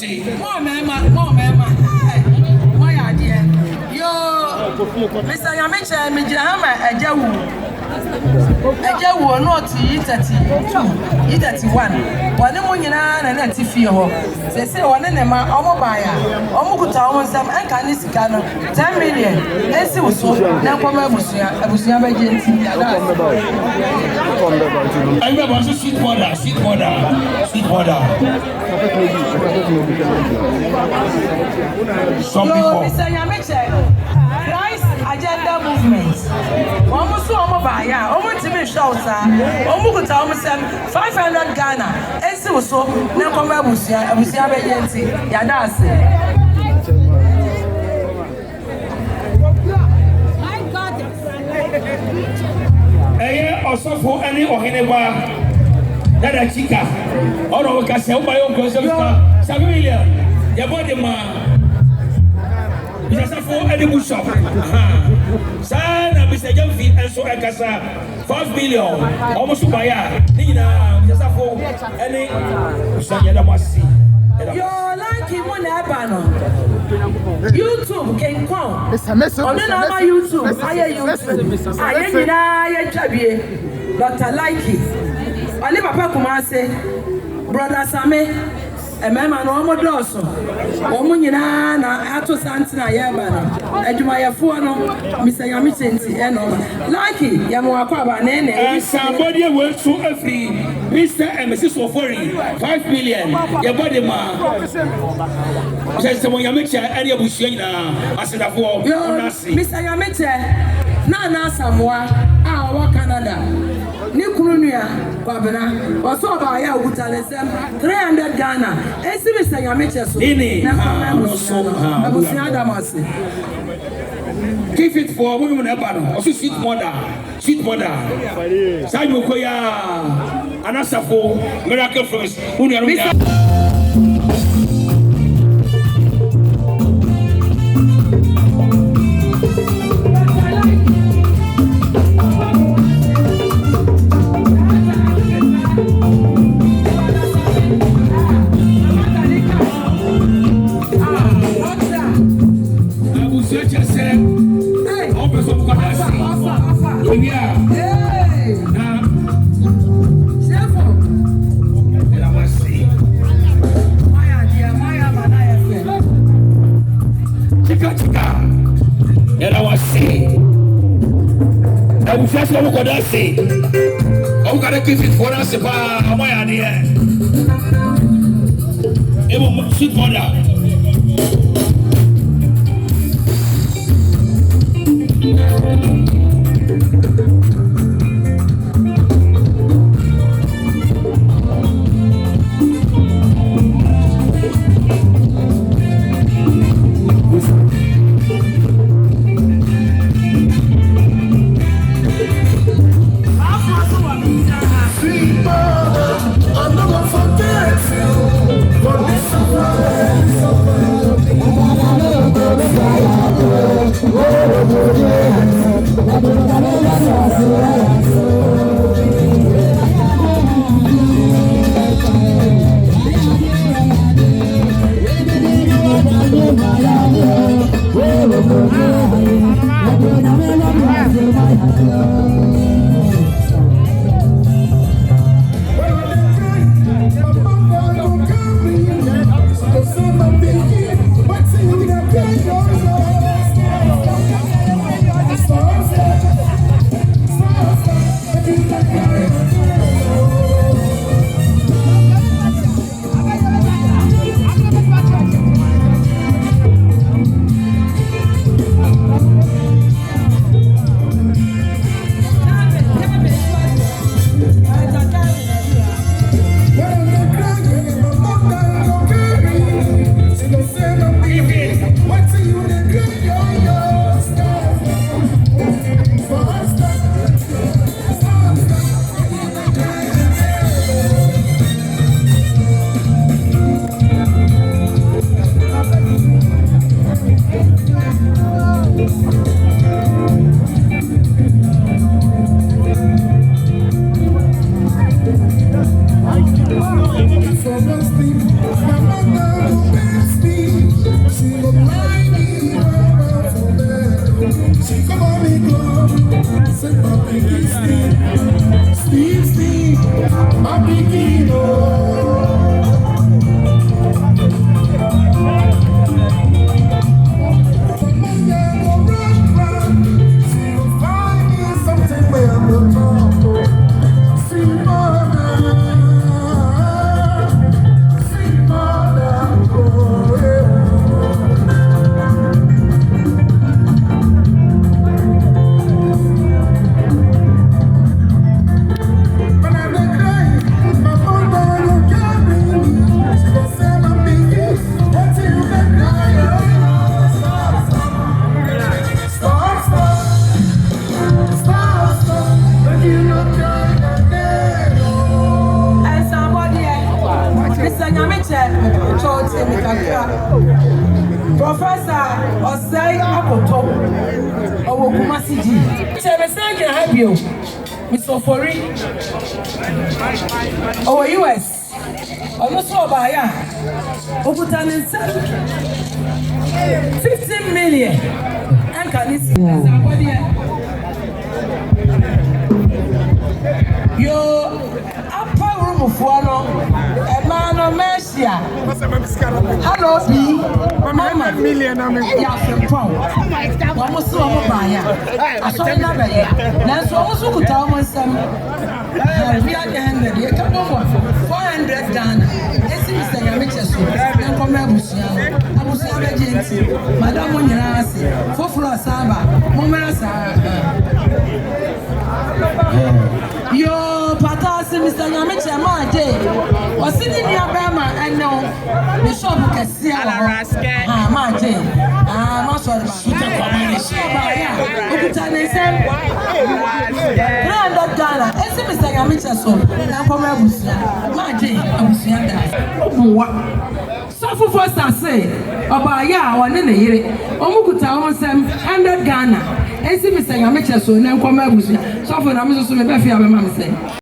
say. More mema. Why are dear? Yo, Mr. Yamicha, Mijahama, a Jawu. A Jawu, not E31. One Munina and a Tifio. They say one in a man, Omobaya, Omukuta, some Ancanisicano, 10 million. Let's see what's so. Now, Kwame Busia, Abusia Agency. I remember sweet water. Some people. Mr. Yamiche, Christ Agenda Movement. Almost so Omobaya, Omotibi Shausa, Omukuta, almost 500 Ghana. Esi so, now Kwame Busia Agency. Yadasi. Also for any or anywhere that a chica or we can sell by own consumption. Sammy, your body man. Just for any bush shop. Son, Mr. Jumfi, and so I can 5 billion almost to buy. Nina, just for any Sayadamasi. You're like him on Abano. YouTube can come. It's a mess of YouTube. I Dr. Likey. I live a Kumase. Brother Sammy. A man no more dosso. Omunina, Ato Santina Yabana. Edumaya Fuano, Mr. Yamitinti, and Likey, Yamuakaba, Nene. And somebody went to every Mr. and Mrs. Ofori, 5 million. Your body man. Says someone Yamicha, and your Bushina. I said, Mr. Yamicha, Nana Samoa, our Canada. Nikunuya, Babana, or so by our Utalesem, 300 Ghana. Esi Mr. Yamicha, give it for women, also sweet mother. Simon Koya, Anasafo, Miracle First, who are Just what we could say. I'm gonna keep it for us. My idea. It will shoot mother. Oh, Come on, me go. Say my biggie Steve, Steve, my biggie oh. Professor Osei Akoto owo Kumasiji. Chebe say can help you. Mr. Fori. Owo US. Ono so ba ya. Okutanensa 15 million. And can you see somebody? Yo Appia room for no Emmanuel Mercia. Hello, B. Mama million. I'm from town. Almost so buy. I saw another. Now, so also could tell myself. We are the end of the year. Come on, 400 Ghana. This is the Yamiches. Then come here, I was a agency. Madame Munirasi, 4 floor Saba, Momasa. Yo, Patasi, Mr. Yamiche, my day. Was sitting near Bama and no, the shop can see our rascal. My day. Not sure about Ghana. It's Mr. Yamiche, so now come my day. I was what? So for first I say, about ya, one in a year, Omukuta almost 100 Ghana. It's Mr. Yamiche, so now come so for I'm so maybe I feel my mom say.